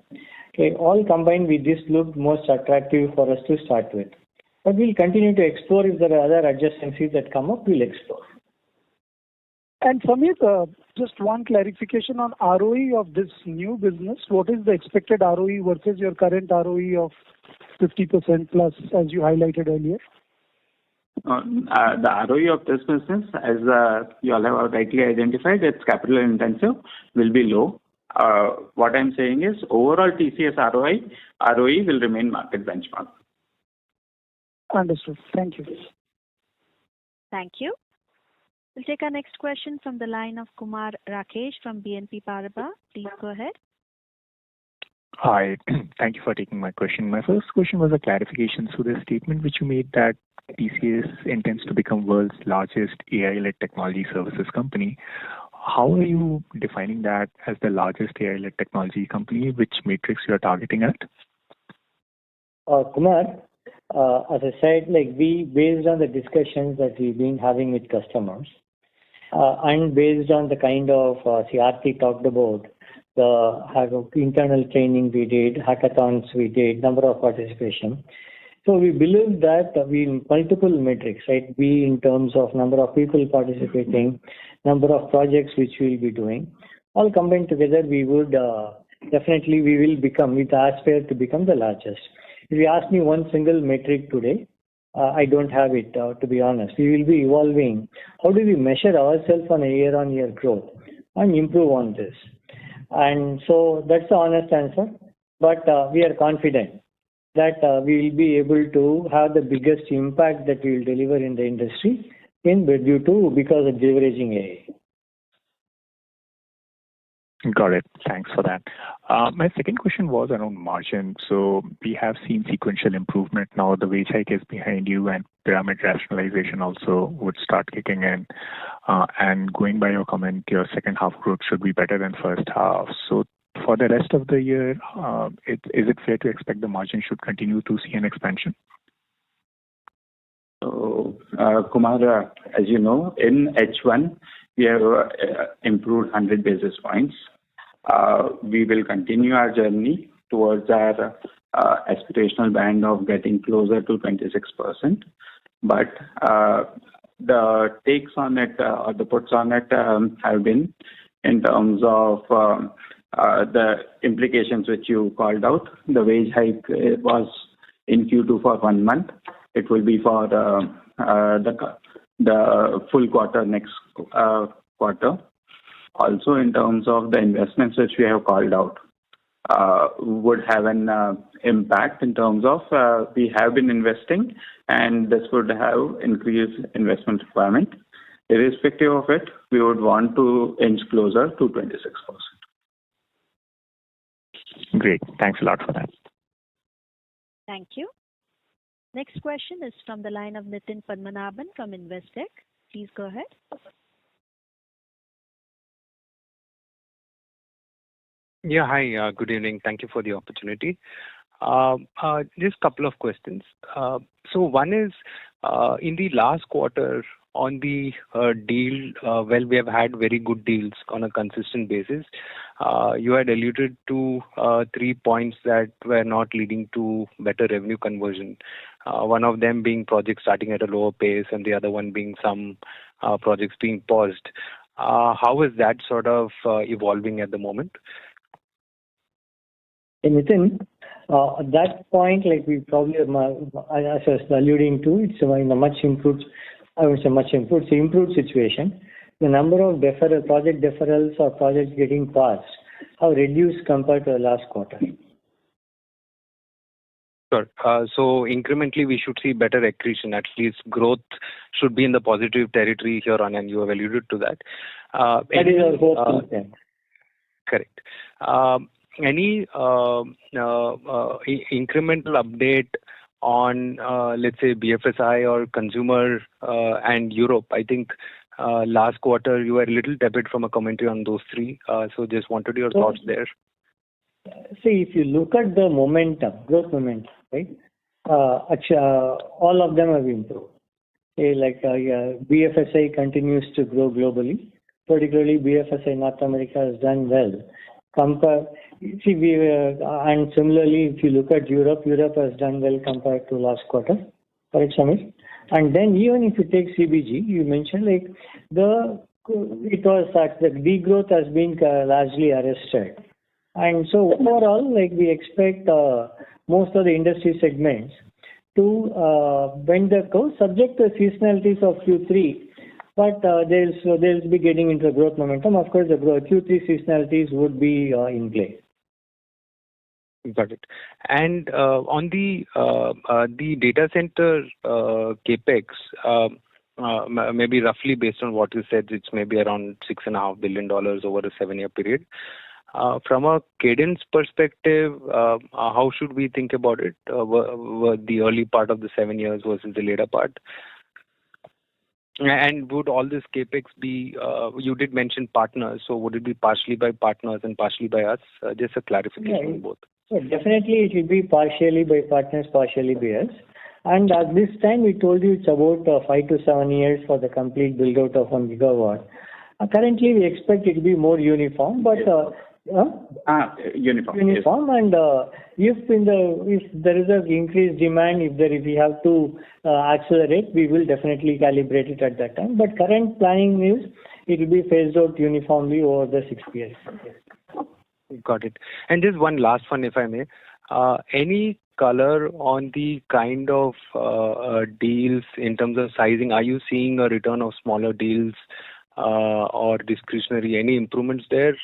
C: Okay, all combined with this looked most attractive for us to start with. But we'll continue to explore if there are other adjacencies that come up, we'll explore.
L: And Samir, just one clarification on ROE of this new business. What is the expected ROE versus your current ROE of 50% plus, as you highlighted earlier?
E: The ROE of this business, as you all have rightly identified, it's capital intensive, will be low. What I'm saying is overall TCS ROE will remain market benchmark.
L: Understood. Thank you.
A: Thank you. We'll take our next question from the line of Kumar Rakesh from BNP Paribas. Please go ahead.
M: Hi. Thank you for taking my question. My first question was a clarification. So the statement which you made that TCS intends to become world's largest AI-led technology services company. How are you defining that as the largest AI-led technology company? Which matrix you are targeting at?
C: Kumar, as I said, based on the discussions that we've been having with customers, and based on the kind of Aarthi talked about, the internal training we did, hackathons we did, number of participation. So we believe that multiple metrics, right? Be in terms of number of people participating, number of projects which we'll be doing, all combined together, we would definitely we aspire to become the largest. If you ask me one single metric today, I don't have it, to be honest. We will be evolving. How do we measure ourselves on a year-on-year growth and improve on this? And so that's the honest answer. But we are confident that we will be able to have the biggest impact that we will deliver in the industry because of leveraging AI.
M: Got it. Thanks for that. My second question was around margin. So we have seen sequential improvement now. The wage hike is behind you, and pyramid rationalization also would start kicking in. And going by your comment, your second half growth should be better than first half. So for the rest of the year, is it fair to expect the margin should continue to see an expansion?
E: So, Kumar, as you know, in H1, we have improved 100 basis points. We will continue our journey towards our aspirational band of getting closer to 26%. But the takes on it or the puts on it have been in terms of the implications which you called out. The wage hike was in Q2 for 1 month. It will be for the full quarter next quarter. Also, in terms of the investments which we have called out, would have an impact in terms of we have been investing, and this would have increased investment requirement. Irrespective of it, we would want to inch closer to 26%.
M: Great. Thanks a lot for that.
A: Thank you. Next question is from the line of Nitin Padmanabhan from Investec. Please go ahead.
N: Yeah, hi. Good evening. Thank you for the opportunity. Just a couple of questions. So one is, in the last quarter on the deal, we have had very good deals on a consistent basis. You had alluded to 3 points that were not leading to better revenue conversion. One of them being projects starting at a lower pace, and the other one being some projects being paused. How is that sort of evolving at the moment?
C: Nitin, that point, we probably, as I was alluding to, it's in a much improved, it's an improved situation. The number of project deferrals or projects getting paused have reduced compared to the last quarter.
N: Sure. So incrementally, we should see better accretion. At least growth should be in the positive territory here on, and you have alluded to that.
C: That is our hope.
N: Correct. Any incremental update on, let's say, BFSI or consumer and Europe? I think last quarter you were a little tepid from a commentary on those three. So just wanted your thoughts there.
C: See, if you look at the growth momentum, right? Actually, all of them have improved. BFSI continues to grow globally. Particularly, BFSI North America has done well. And similarly, if you look at Europe has done well compared to last quarter. Correct, Samir? And then even if you take CBG, you mentioned the it was that the degrowth has been largely arrested. And so overall, like we expect most of the industry segments to bend the curve subject to seasonalities of Q3, but they'll be getting into growth momentum. Of course, the Q3 seasonalities would be in play.
N: Got it. And on the data center capex, maybe roughly based on what you said, it's maybe around $6.5 billion over a 7-year period. From a cadence perspective, how should we think about it? The early part of the 7 years versus the later part? And would all this capex be, you did mention partners, so would it be partially by partners and partially by us? Just a clarification on both.
C: So definitely it will be partially by partners, partially by us. And at this time, we told you it's about 5 to 7 years for the complete build out of 1 gigawatt. Currently, we expect it to be more uniform, but
E: uniform.
C: Yes. And if there is an increased demand, if we have to accelerate, we will definitely calibrate it at that time. But current planning is it will be phased out uniformly over the 6 years.
N: Got it. And just one last one, if I may. Any color on the kind of deals in terms of sizing? Are you seeing a return of smaller deals or discretionary? Any improvements there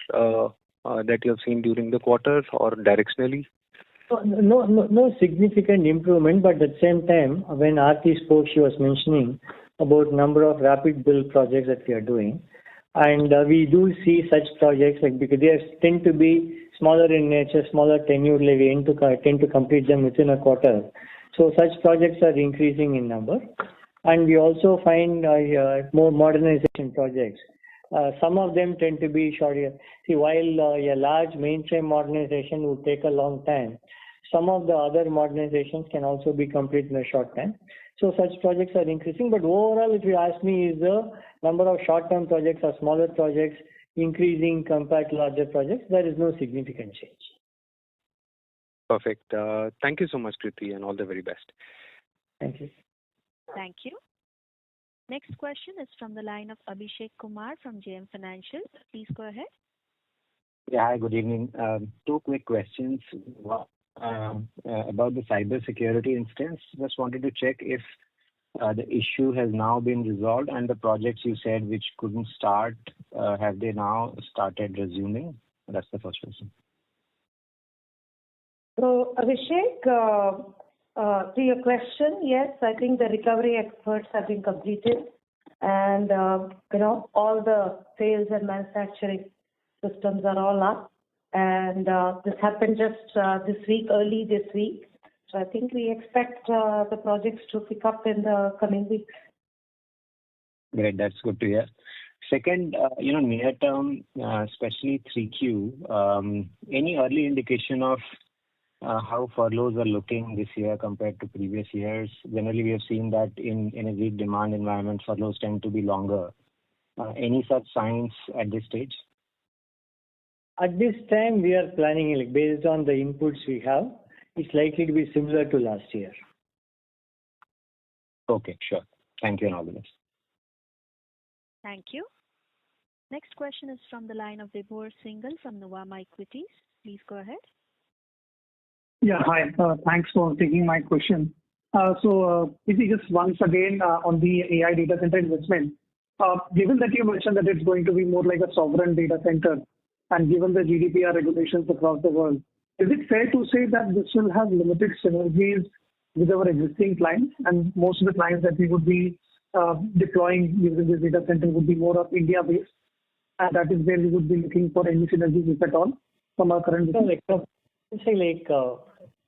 N: that you have seen during the quarter or directionally?
C: No significant improvement, but at the same time, when Aarti spoke, she was mentioning about number of rapid build projects that we are doing. And we do see such projects because they tend to be smaller in nature, smaller tenure, we tend to complete them within a quarter. So such projects are increasing in number. And we also find more modernization projects. Some of them tend to be shorter. See, while a large mainframe modernization would take a long time, some of the other modernizations can also be completed in a short time. So such projects are increasing. But overall, if you ask me, is the number of short-term projects or smaller projects increasing compared to larger projects? There is no significant change.
N: Perfect. Thank you so much, Kriti, and all the very best.
C: Thank you.
A: Thank you. Next question is from the line of Abhishek Kumar from JM Financial. Please go ahead.
O: Yeah, hi, good evening. 2 quick questions. About the cyber security instance. Just wanted to check if the issue has now been resolved and the projects you said which couldn't start, have they now started resuming? That's the first question.
D: So, Abhishek, to your question, yes, I think the recovery efforts have been completed, and all the sales and manufacturing systems are all up. And this happened just early this week. So I think we expect the projects to pick up in the coming weeks.
O: Great, that's good to hear. Second, near term, especially 3Q, any early indication of how furloughs are looking this year compared to previous years? Generally, we have seen that in a weak demand environment, furloughs tend to be longer. Any such signs at this stage?
C: At this time, we are planning, based on the inputs we have, it's likely to be similar to last year.
O: Okay, sure. Thank you and all the best.
A: Thank you. Next question is from the line of Vibhor Singhal from Nuvama Equities. Please go ahead.
L: Yeah, hi. Thanks for taking my question. So, just once again on the AI data center investment, given that you mentioned that it's going to be more like a sovereign data center, and given the GDPR regulations across the world, is it fair to say that this will have limited synergies with our existing clients, and most of the clients that we would be deploying using this data center would be more of India-based, and that is where we would be looking for any synergies, if at all, from our current business?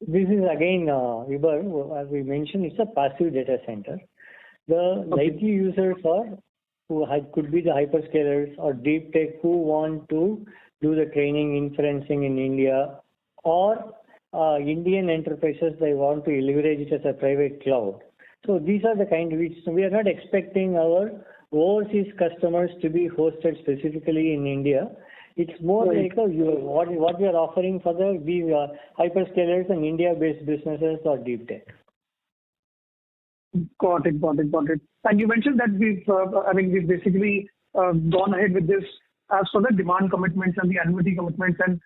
C: This is again, Vibhor, as we mentioned, it's a passive data center. The likely users are who could be the hyperscalers or deep tech who want to do the training inferencing in India, or Indian enterprises, they want to leverage it as a private cloud. So these are the kind which we are not expecting our overseas customers to be hosted specifically in India. It's more like what we are offering for these hyperscalers and India-based businesses or deep tech.
L: Got it. And you mentioned that we've basically
I: gone ahead with this as per the demand commitments and the annuity commitments and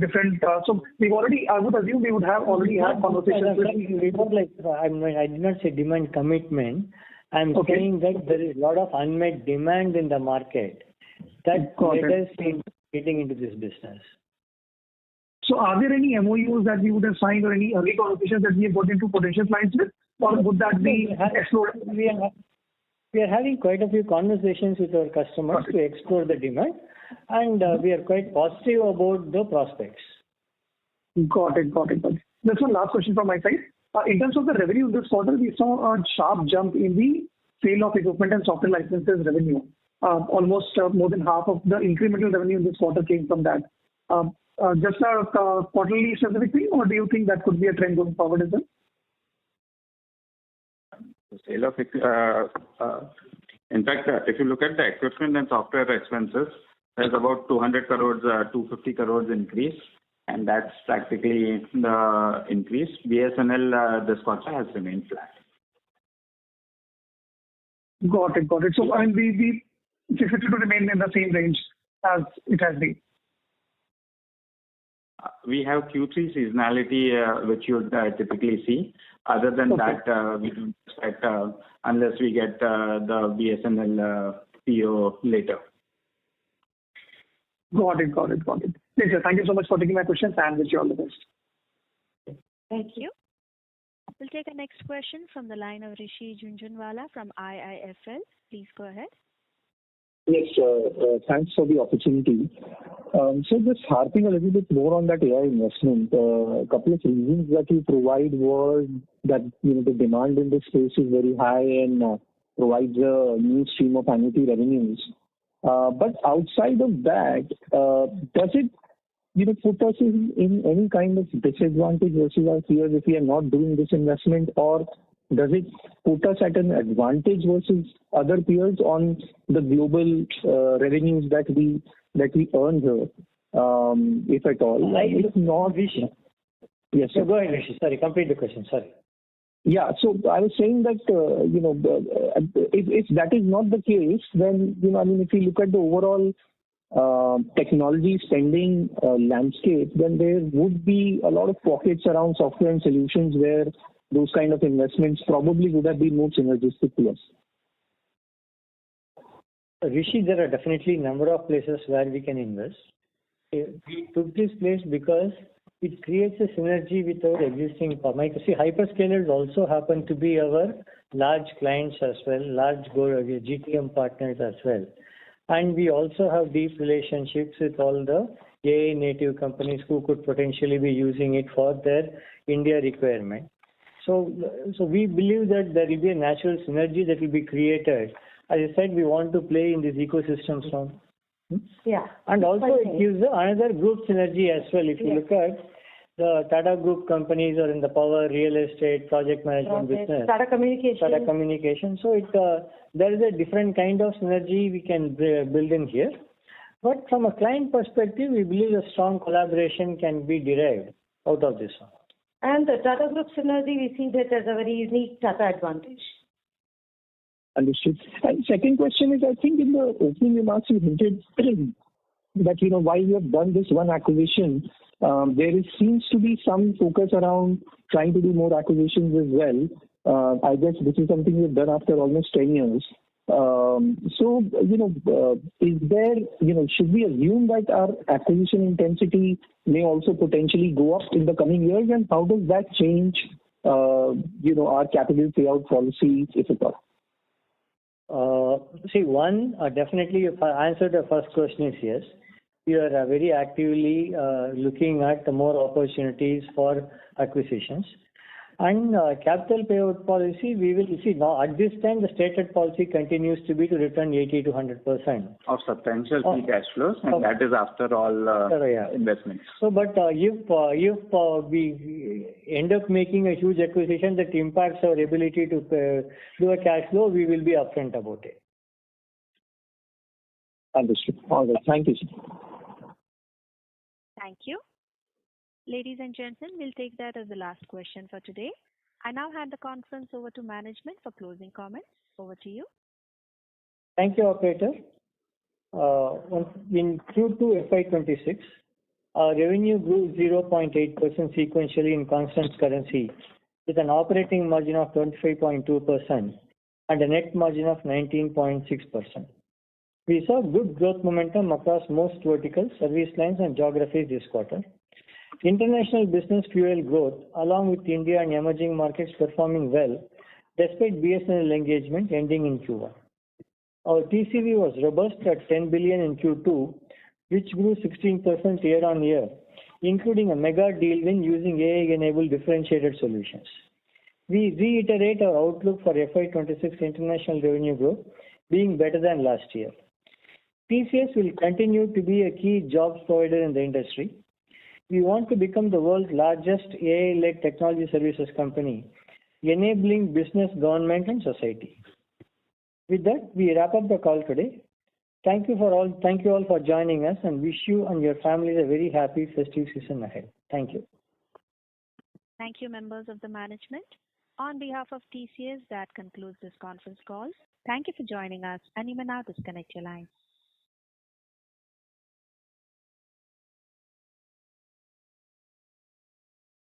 I: different. So we've already, I would assume we would have already had conversations with.
C: I did not say demand commitment. I'm saying that there is a lot of unmet demand in the market that led us in getting into this business.
I: So are there any MOUs that we would have signed or any early conversations that we have got into potential clients with, or would that be explored?
C: We are having quite a few conversations with our customers to explore the demand, and we are quite positive about the prospects.
I: Got it. Just one last question from my side. In terms of the revenue this quarter, we saw a sharp jump in the sale of equipment and software licenses revenue. Almost more than half of the incremental revenue in this quarter came from that. Just a quarterly specific thing, or do you think that could be a trend going forward as well?
E: The sale of in fact, if you look at the equipment and software expenses, there's about 200 crores, 250 crores increase, and that's practically the increase. BSNL this quarter has remained flat.
I: Got it. So I mean, we expect it to remain in the same range as it has been.
E: We have Q3 seasonality, which you would typically see. Other than that, we don't expect unless we get the BSNL PO later.
I: Got it. Yes, sir. Thank you so much for taking my questions, and wish you all the best.
A: Thank you. We'll take a next question from the line of Rishi Jhunjhunwala from IIFL. Please go ahead.
P: Yes, thanks for the opportunity. So just harping a little bit more on that AI investment, a couple of reasons that you provide was that the demand in this space is very high and provides a new stream of annuity revenues. But outside of that, does it put us in any kind of disadvantage versus our peers if we are not doing this investment, or does it put us at an advantage versus other peers on the global revenues that we earn here, if at all? If not, yes.
C: So go ahead, Rishi. Sorry, complete the question. Sorry.
P: Yeah. So I was saying that if that is not the case, then if you look at the overall technology spending landscape, then there would be a lot of pockets around software and solutions where those kind of investments probably would have been more synergistic to us.
C: Rishi, there are definitely a number of places where we can invest. We took this place because it creates a synergy with our existing. See, hyperscalers also happen to be our large clients as well, large GTM partners as well. And we also have deep relationships with all the AI native companies who could potentially be using it for their India requirement. So we believe that there will be a natural synergy that will be created. As I said, we want to play in these ecosystems now.
D: Yeah.
C: And also it gives another group synergy as well. If you look at the Tata Group companies are in the power, real estate, project management business.
D: Tata Communication.
C: So there is a different kind of synergy we can build in here. But from a client perspective, we believe a strong collaboration can be derived out of this one.
D: And the Tata Group synergy, we see that as a very unique Tata advantage.
P: Understood. And second question is, I think in the opening remarks you hinted that while you have done this one acquisition, seems to be some focus around trying to do more acquisitions as well. I guess this is something you've done after almost 10 years. So is there should we assume that our acquisition intensity may also potentially go up in the coming years, and how does that change our capital payout policy, if at all?
C: Definitely, if I answer the first question is yes. We are very actively looking at more opportunities for acquisitions. And capital payout policy, we will see now at this time the stated policy continues to be to return 80 to 100%
E: of substantial free cash flows, and that is after all investments.
C: So, but if we end up making a huge acquisition that impacts our ability to do a cash flow, we will be upfront about it.
P: Understood. All right. Thank you, sir.
A: Thank you. Ladies and gentlemen, we'll take that as the last question for today. I now hand the conference over to management for closing comments. Over to you.
C: Thank you, operator. In Q2 FY26, our revenue grew 0.8% sequentially in constant currency, with an operating margin of 25.2% and a net margin of 19.6%. We saw good growth momentum across most verticals, service lines, and geographies this quarter. International business fueled growth, along with India and emerging markets performing well, despite BSNL engagement ending in Q1. Our TCV was robust at 10 billion in Q2, which grew 16% year-on-year, including a mega deal win using AI-enabled differentiated solutions. We reiterate our outlook for FY26 international revenue growth being better than last year. TCS will continue to be a key jobs provider in the industry. We want to become the world's largest AI-led technology services company, enabling business, government, and society. With that, we wrap up the call today. Thank you all for joining us, and wish you and your families a very happy festive season ahead. Thank you.
A: Thank you, members of the management. On behalf of TCS, that concludes this conference call. Thank you for joining us, and you may now disconnect your lines.